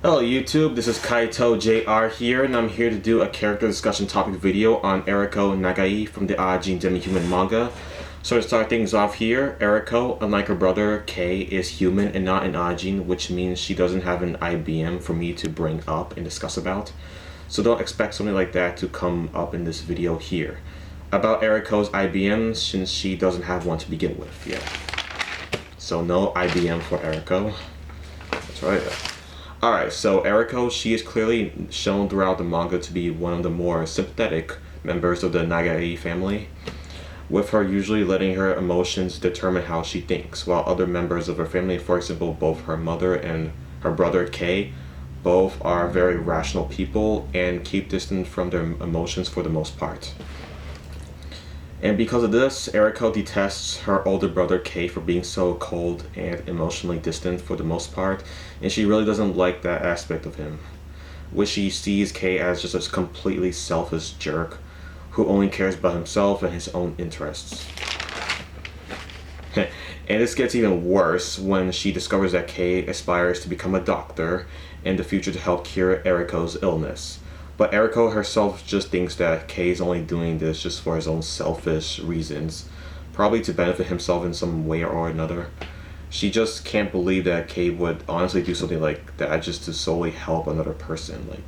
Hello YouTube, this is Kaito JR here, and I'm here to do a character discussion topic video on Eriko Nagai from the Ajin demi-human manga. So to start things off here, Eriko, unlike her brother Kei, is human and not an Ajin, which means she doesn't have an IBM for me to bring up and discuss about. So don't expect something like that to come up in this video here. About Eriko's IBM, since she doesn't have one to begin with, yeah. So no IBM for Eriko. That's right. Alright, so Eriko, she is clearly shown throughout the manga to be one of the more sympathetic members of the Nagai family, with her usually letting her emotions determine how she thinks, while other members of her family, for example, both her mother and her brother Kei, both are very rational people and keep distant from their emotions for the most part. And because of this, Eriko detests her older brother Kei for being so cold and emotionally distant for the most part, and she really doesn't like that aspect of him, which she sees Kei as just a completely selfish jerk who only cares about himself and his own interests. And this gets even worse when she discovers that Kei aspires to become a doctor in the future to help cure Eriko's illness. But Eriko herself just thinks that Kei is only doing this just for his own selfish reasons, probably to benefit himself in some way or another. She just can't believe that Kei would honestly do something like that just to solely help another person.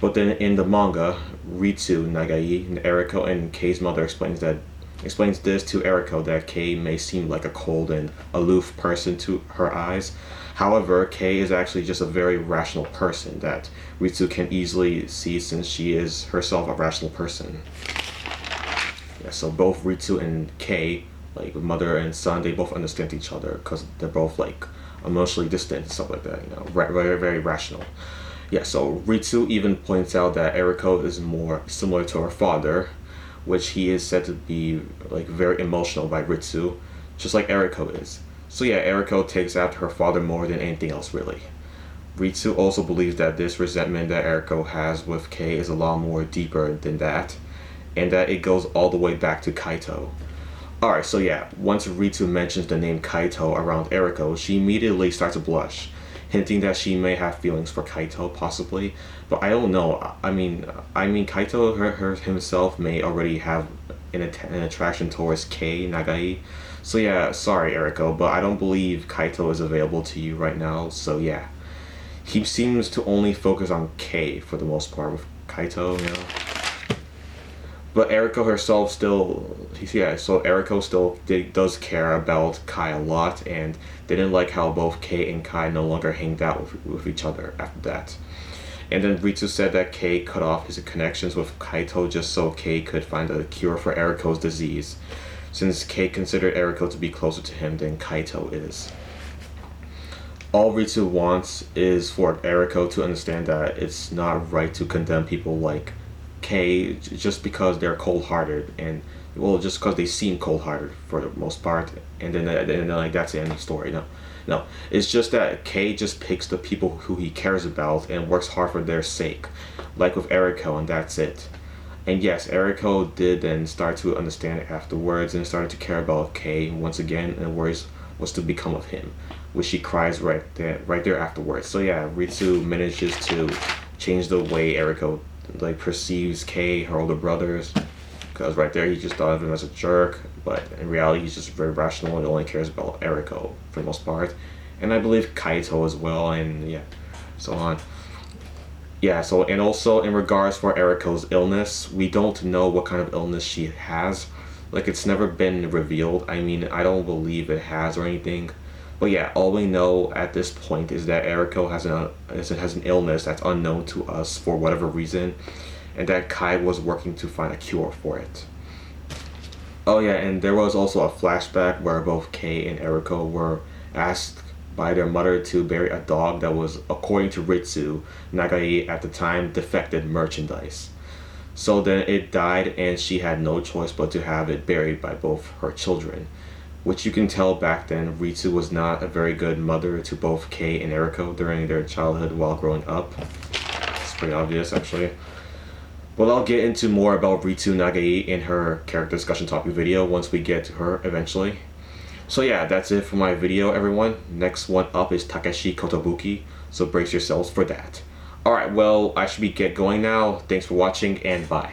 But then in the manga, Ritsu Nagai, Eriko and Kei's mother explains this to Eriko, that Kei may seem like a cold and aloof person to her eyes. However, Kei is actually just a very rational person that Ritsu can easily see, since she is herself a rational person. Yeah, so both Ritsu and Kei, like mother and son, they both understand each other because they're both like emotionally distant and stuff like that, you know, very, very rational. Yeah, so Ritsu even points out that Eriko is more similar to her father, which he is said to be like very emotional by Ritsu, just like Eriko is. So yeah, Eriko takes after her father more than anything else really. Ritsu also believes that this resentment that Eriko has with Kei is a lot more deeper than that, and that it goes all the way back to Kaito. Alright, so yeah, once Ritsu mentions the name Kaito around Eriko, she immediately starts to blush, hinting that she may have feelings for Kaito, possibly. But I don't know. I mean, Kaito himself may already have an attraction towards Kei Nagai. So yeah, sorry Eriko, but I don't believe Kaito is available to you right now. So yeah, he seems to only focus on Kei for the most part with Kaito, you know. But Eriko herself still, so Eriko still does care about Kai a lot, and they didn't like how both Kei and Kai no longer hanged out with each other after that. And then Ritsu said that Kei cut off his connections with Kaito just so Kei could find a cure for Eriko's disease, since Kei considered Eriko to be closer to him than Kaito is. All Ritsu wants is for Eriko to understand that it's not right to condemn people like Kei just because they're cold-hearted, and well, just because they seem cold-hearted for the most part, and then like that's the end of the story. No, it's just that Kei just picks the people who he cares about and works hard for their sake, like with Eriko, and that's it. And yes, Eriko did then start to understand it afterwards and started to care about Kei once again, and worries what's to become of him, which she cries right there afterwards. So yeah, Ritsu manages to change the way Eriko like perceives Kei, her older brothers, because right there he just thought of him as a jerk, but in reality he's just very rational and only cares about Eriko for the most part, and I believe Kaito as well, and yeah, so on. Yeah, so and also in regards for Eriko's illness, we don't know what kind of illness she has. Like, it's never been revealed. I mean, I don't believe it has or anything. But yeah, all we know at this point is that Eriko has an illness that's unknown to us for whatever reason, and that Kai was working to find a cure for it. Oh yeah, and there was also a flashback where both Kei and Eriko were asked by their mother to bury a dog that was, according to Ritsu Nagai at the time, defected merchandise. So then it died, and she had no choice but to have it buried by both her children. Which you can tell back then, Ritsu was not a very good mother to both Kei and Eriko during their childhood while growing up. It's pretty obvious, actually. But I'll get into more about Ritsu Nagai in her character discussion topic video once we get to her eventually. So yeah, that's it for my video, everyone. Next one up is Takeshi Kotobuki, so brace yourselves for that. Alright, well, I should be get going now. Thanks for watching, and bye.